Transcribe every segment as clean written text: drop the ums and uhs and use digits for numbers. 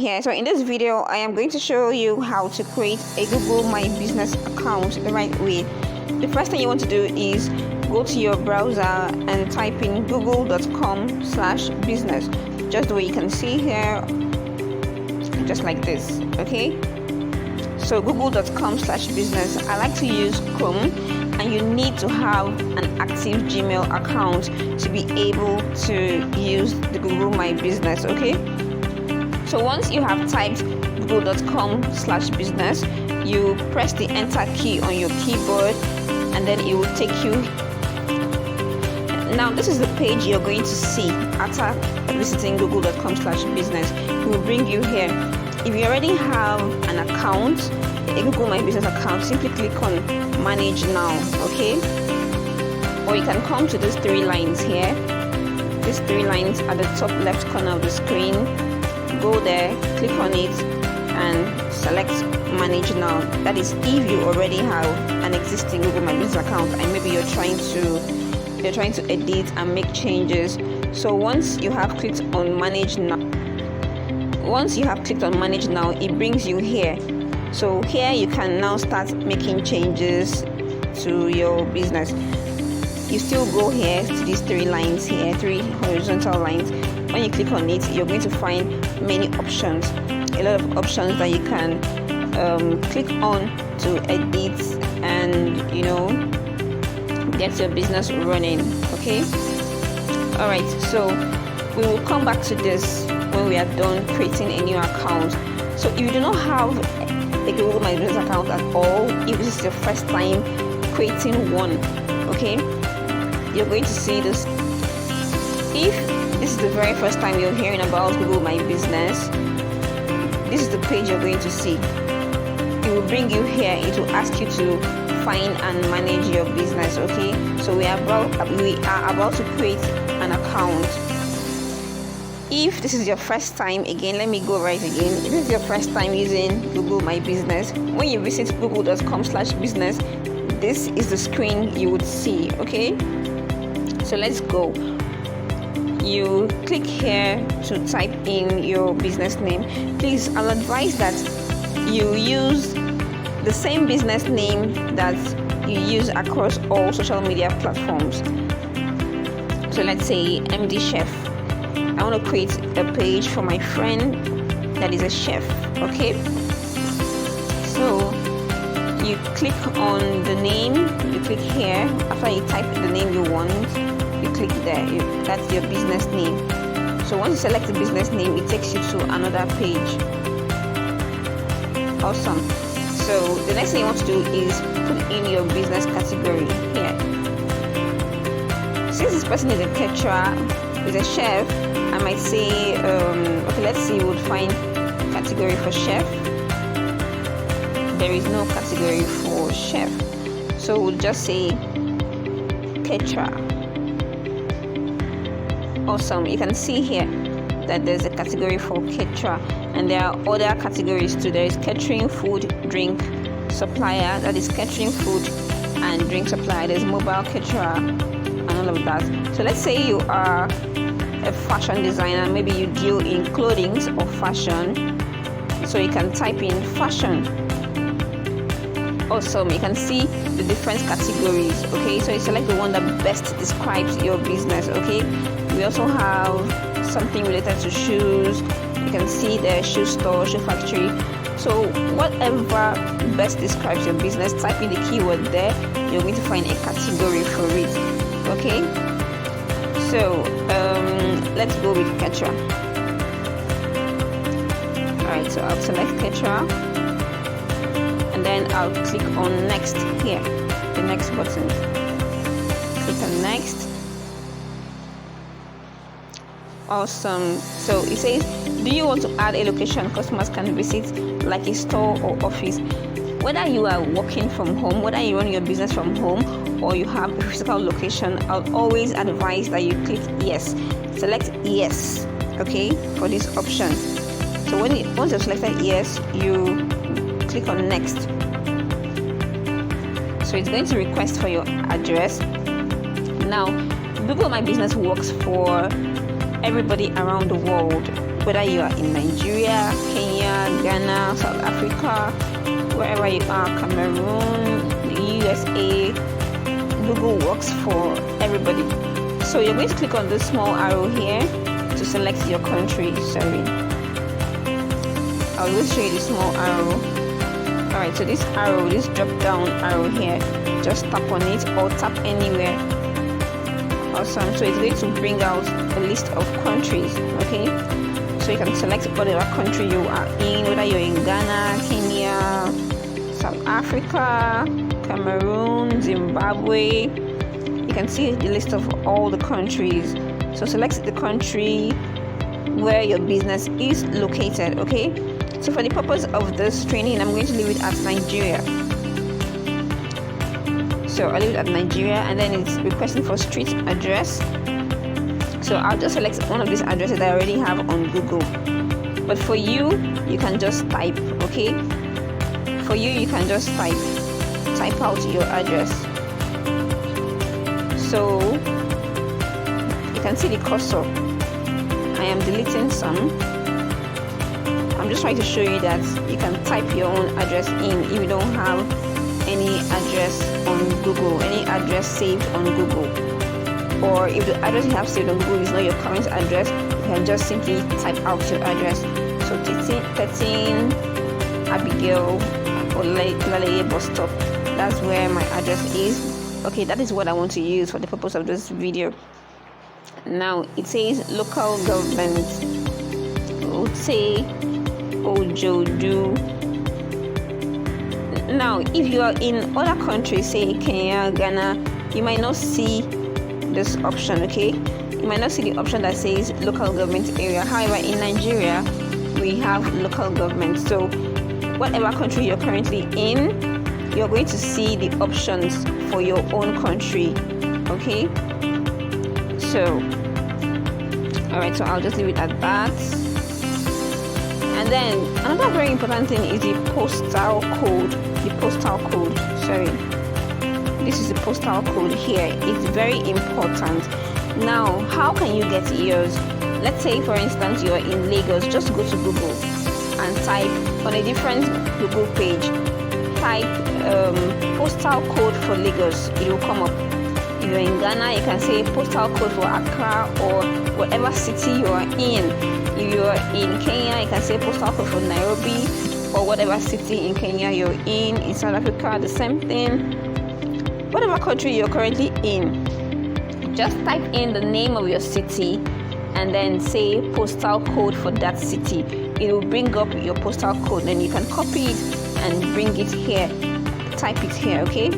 Yeah, so in this video I am going to show you how to create a Google My Business account the right way. The first thing you want to do is go to your browser and type in google.com/business, just the way you can see here, just like this. Okay, so google.com/business. I like to use Chrome, and you need to have an active Gmail account to be able to use the Google My Business. Okay, so once you have typed google.com/business, you press the enter key on your keyboard, and then it will take you. Now this is the page you're going to see after visiting google.com/business. It will bring you here. If you already have an account, a Google My Business account, simply click on manage now. Okay, or you can come to these three lines here, these three lines at the top left corner of the screen. Go there, click on it, and select manage now. That is if you already have an existing Google My Business account and maybe you're trying to edit and make changes. So once you have clicked on manage now, it brings you here. So here you can now start making changes to your business. You still go here to these three lines here, three horizontal lines. When you click on it, you're going to find many options, a lot of options that you can click on to edit and get your business running. Okay, all right, so we will come back to this when we are done creating a new account. So if you do not have a Google My Business account at all, if this is your first time creating one, okay, you're going to see this. If this is the very first time you're hearing about Google My Business, this is the page you're going to see. It will bring you here. It will ask you to find and manage your business. Okay, so we are about to create an account. If this is your first time, again, let me go right again. If this is your first time using Google My Business, when you visit google.com/business, this is the screen you would see. Okay, so let's go. You click here to type in your business name. Please, I'll advise that you use the same business name that you use across all social media platforms. So let's say MD Chef. I want to create a page for my friend that is a chef. Okay, so you click on the name, you click here. After you type the name you want, you click there. That's your business name. So once you select the business name, it takes you to another page. Awesome. So the next thing you want to do is put in your business category here. Since this person is a caterer, is a chef, I might say, okay, let's see, we'll find category for chef. There is no category for chef, so we'll just say caterer. Awesome. You can see here that there's a category for caterer, and there are other categories too. There is catering, food, drink supplier. That is catering, food, and drink supplier. There's mobile caterer and all of that. So let's say you are a fashion designer. Maybe you deal in clothing or fashion. So you can type in fashion. Awesome. You can see the different categories. Okay, so you select the one that best describes your business. Okay, we also have something related to shoes. You can see the shoe store, shoe factory. So whatever best describes your business, type in the keyword there. You're going to find a category for it. Okay, so let's go with caterer. Alright, so I'll select caterer, and then I'll click on next here, the next button. Click on next. Awesome. So it says, do you want to add a location customers can visit, like a store or office? Whether you are working from home, whether you run your business from home, or you have a physical location, I'll always advise that you click yes. Select yes, okay, for this option. So once you've selected yes, you click on next. So it's going to request for your address. Now, Google My Business works for everybody around the world. whether you are in Nigeria, Kenya, Ghana, South Africa, wherever you are, Cameroon, the USA. Google works for everybody. So you're going to click on this small arrow here to select your country. Sorry, I'll just show you the small arrow. Alright, so this arrow, this drop down arrow here, just tap on it or tap anywhere. Awesome. So it's going to bring out a list of countries. Okay, so you can select whatever country you are in, whether you're in Ghana, Kenya, South Africa, Cameroon, Zimbabwe. You can see the list of all the countries. So select the country where your business is located. Okay, so for the purpose of this training, I'm going to leave it at Nigeria. So I'll leave it at Nigeria, and then it's requesting for street address. So I'll just select one of these addresses that I already have on Google. But for you, you can just type. Okay, for you, you can just type out your address. So you can see the cursor. I am deleting some. I'm just trying to show you that you can type your own address in if you don't have any address on Google, any address saved on Google, or if the address you have saved on Google is not your current address, you can just simply type out your address. So 13 Abigail Olaleye bus stop, that's where my address is. Okay, that is what I want to use for the purpose of this video. Now it says local government, Ote Ojodu. Now if you are in other countries, say Kenya, Ghana, you might not see this option. Okay, you might not see the option that says local government area. However, in Nigeria we have local government. So whatever country you're currently in, you're going to see the options for your own country. Okay, so alright, so I'll just leave it at that. And then another very important thing is the postal code. Sorry, this is the postal code here. It's very important. Now, how can you get yours? Let's say for instance you're in Lagos. Just go to Google and type on a different Google page, type postal code for Lagos. It will come up. If you're in Ghana, you can say postal code for Accra or whatever city you are in. If you're in Kenya, you can say postal code for Nairobi or whatever city in Kenya you're in. In South Africa, the same thing. Whatever country you're currently in, just type in the name of your city and then say postal code for that city. It will bring up your postal code, then you can copy it and bring it here. Type it here. Okay,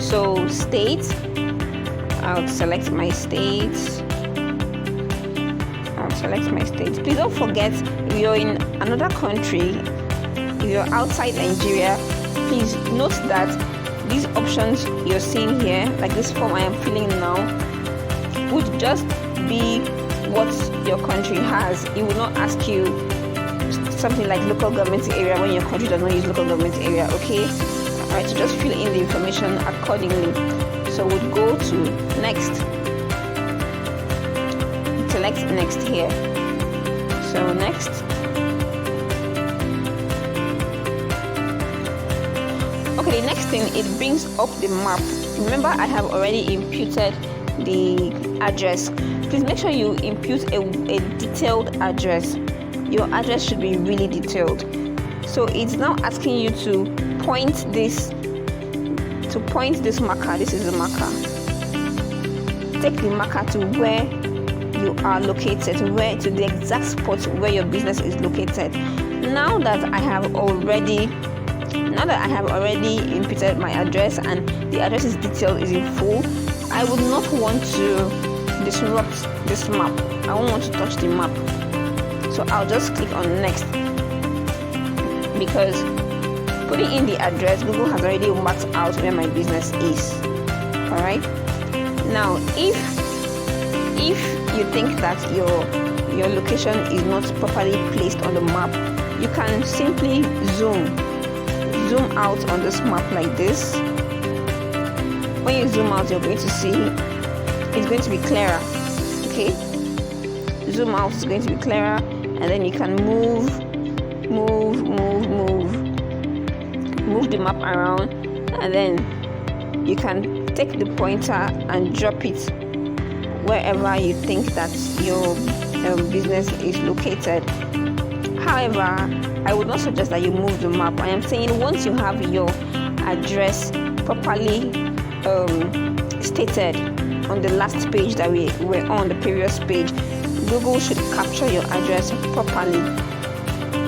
so state, I'll select my state. Please don't forget, if you're in another country, if you're outside Nigeria, please note that these options you're seeing here, like this form I am filling now, would just be what your country has. It will not ask you something like local government area when your country does not use local government area. Okay, alright, so just fill in the information accordingly. So we'll go to next. Select next here. So next. Okay, the next thing, it brings up the map. Remember, I have already imputed the address. Please make sure you impute a detailed address. Your address should be really detailed. So it's now asking you to point this marker. This is the marker. Take the marker to where you are located, to the exact spot where your business is located. Now that I have already inputted my address and the address is detailed, is in full, I would not want to disrupt this map. I won't want to touch the map. So I'll just click on next, because putting in the address, Google has already marked out where my business is. Alright, now if you think that your location is not properly placed on the map, you can simply zoom out on this map like this. When you zoom out, you're going to see it's going to be clearer. Okay, zoom out is going to be clearer. and then you can move the map around, and then you can take the pointer and drop it wherever you think that your business is located. However, I would not suggest that you move the map. I am saying once you have your address properly stated on the last page that we were on, the previous page, Google should capture your address properly.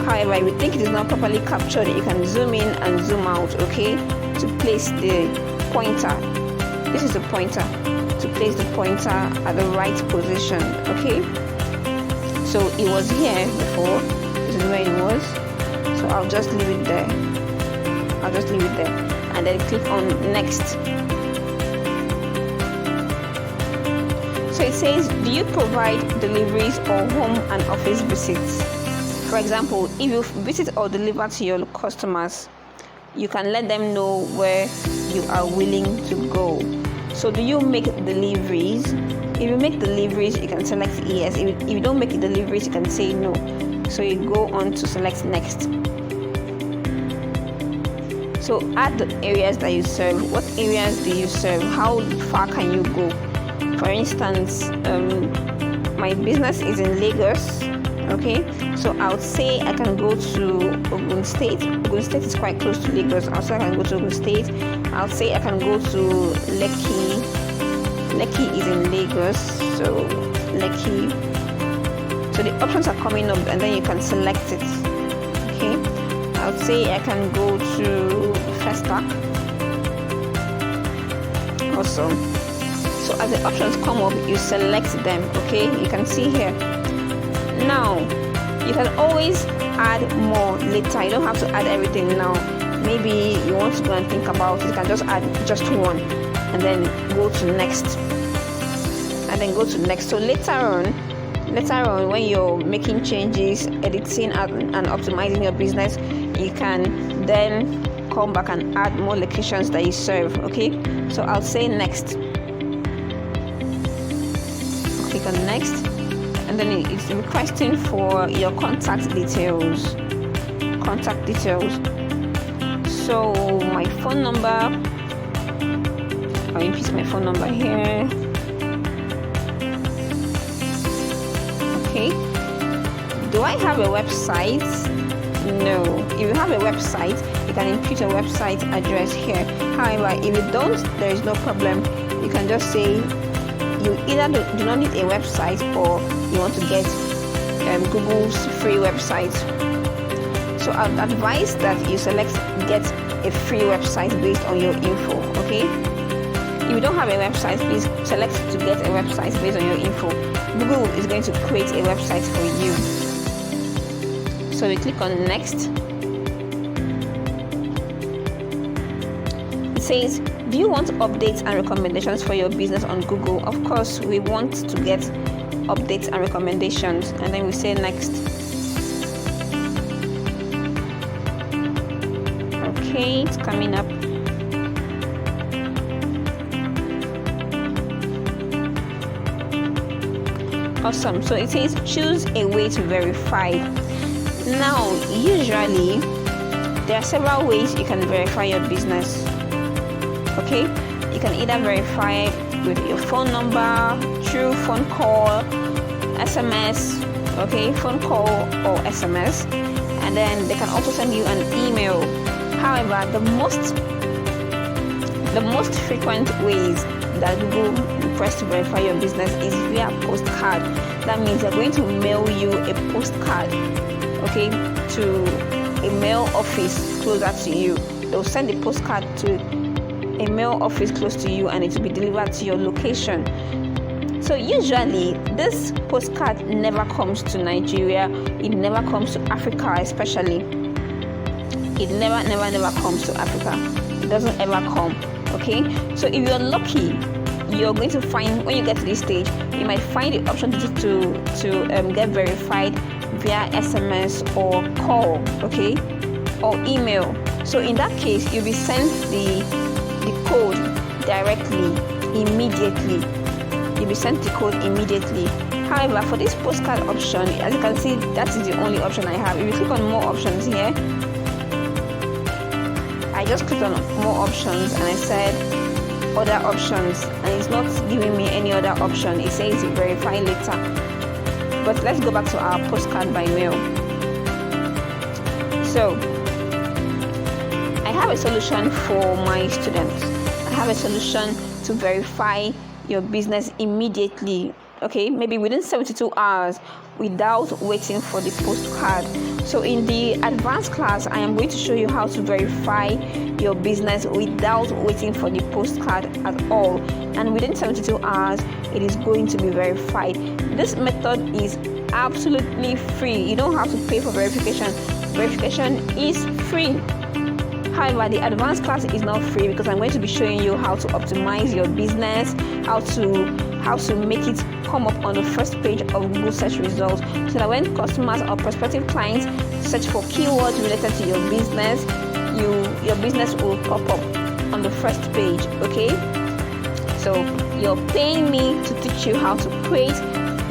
However, if you think it is not properly captured, you can zoom in and zoom out, okay, to place the pointer. This is the pointer, to place the pointer at the right position, okay. So it was here before, this is where it was, so I'll just leave it there. And then click on next. So it says, do you provide deliveries or home and office visits? For example, if you visit or deliver to your customers, you can let them know where you are willing to go. So do you make deliveries? If you make deliveries, you can select yes. If you don't make deliveries, you can say no. So you go on to select next. So add the areas that you serve. What areas do you serve? How far can you go? For instance, my business is in Lagos, okay, so I would say I can go to Ogun State. Ogun State is quite close to Lagos. Also, I can go to Ogun State. I would say I can go to Lekki. Lekki is in Lagos, so Lekki. So the options are coming up, and then you can select it. Okay, I would say I can go to Festac. Awesome. So as the options come up, you select them, okay? You can see here. Now, you can always add more later. You don't have to add everything now. Maybe you want to go and think about it. You can just add just one and then go to next. So later on, when you're making changes, editing and optimizing your business, you can then come back and add more locations that you serve, okay? So I'll say next. Click on next, and then it's requesting for your contact details. So my phone number, I'll input my phone number here. Okay, do I have a website? No. If you have a website, you can input a website address here. However, if you don't, there is no problem. You can just say you either do not need a website, or you want to get Google's free website. So I'd advise that you get a free website based on your info, okay? If you don't have a website, please select to get a website based on your info. Google is going to create a website for you. So we click on next. It says, do you want updates and recommendations for your business on Google? Of course, we want to get updates and recommendations, and then we say next. Okay, it's coming up. Awesome. So it says choose a way to verify. Now, usually there are several ways you can verify your business. Okay, you can either verify with your phone number, through phone call, SMS, okay, phone call or SMS, and then they can also send you an email. However, the most frequent ways that Google requests to verify your business is via postcard. That means they're going to mail you a postcard, okay, to a mail office closer to you. They'll send the postcard to a mail office close to you, and it will be delivered to your location. So usually this postcard never comes to Nigeria. It never comes to Africa, especially. It never comes to Africa. It doesn't ever come. Okay, so if you're lucky, you're going to find, when you get to this stage, you might find the option to get verified via SMS or call, okay, or email. So in that case, you'll be sent the code directly, immediately. You'll be sent the code immediately. However, for this postcard option, as you can see, that is the only option I have. If you click on more options here, I just clicked on more options and I said other options, and it's not giving me any other option. It says verify later. But let's go back to our postcard by mail. So I have a solution for my students. I have a solution to verify your business immediately, okay, maybe within 72 hours without waiting for the postcard. So in the advanced class, I am going to show you how to verify your business without waiting for the postcard at all, and within 72 hours it is going to be verified. This method is absolutely free. You don't have to pay for verification. Verification is free. However, the advanced class is not free because I'm going to be showing you how to optimize your business, how to make it come up on the first page of Google search results, so that when customers or prospective clients search for keywords related to your business, your business will pop up on the first page. Okay, so you're paying me to teach you how to create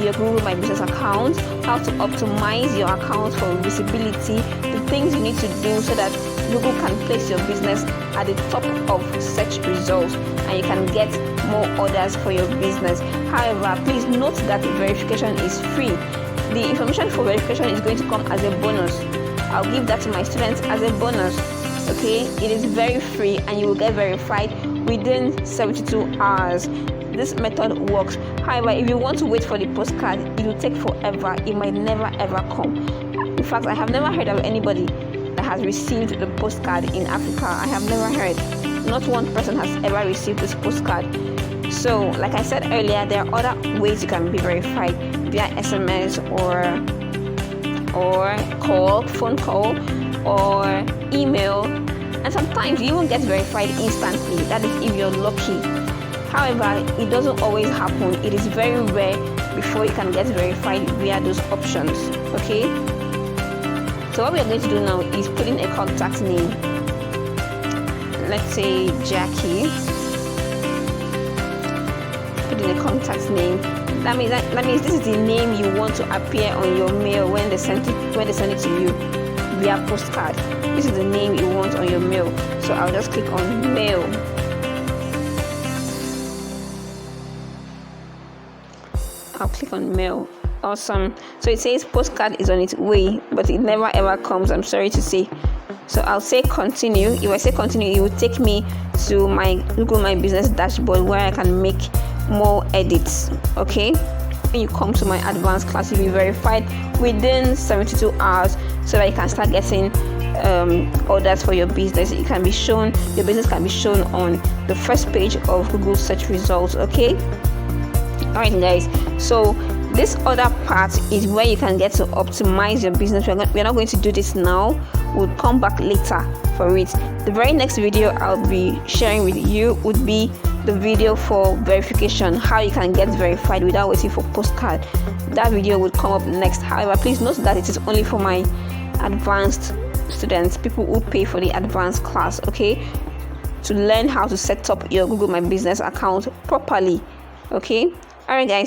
your Google My Business account, how to optimize your account for visibility, the things you need to do so that Google can place your business at the top of search results and you can get more orders for your business. However, please note that verification is free. The information for verification is going to come as a bonus. I'll give that to my students as a bonus. Okay, it is very free and you will get verified within 72 hours. This method works. However, if you want to wait for the postcard, it will take forever. It might never ever come. In fact, I have never heard of anybody that has received the postcard in Africa. I have never heard. Not one person has ever received this postcard. So, like I said earlier, there are other ways you can be verified via SMS or call, phone call, or email, and sometimes you even get verified instantly. That is if you're lucky. However, it doesn't always happen. It is very rare before you can get verified via those options. Okay, so what we are going to do now is put in a contact name. Let's say Jackie. Put in a contact name. That means this is the name you want to appear on your mail when they send it to you via postcard. This is the name you want on your mail. So I'll just click on mail. I'll click on mail. Awesome. So it says postcard is on its way, but it never ever comes, I'm sorry to say. So I'll say continue. If I say continue, it will take me to my Google My Business dashboard where I can make more edits. Okay, when you come to my advanced class, you'll be verified within 72 hours so that you can start getting orders for your business. It can be shown, your business can be shown on the first page of Google search results. Okay, alright guys, so this other part is where you can get to optimize your business. We're not going to do this now. We'll come back later for it. The very next video I'll be sharing with you would be the video for verification, how you can get verified without waiting for postcard. That video will come up next. However, please note that it is only for my advanced students, people who pay for the advanced class, okay, to learn how to set up your Google My Business account properly. Okay, alright guys,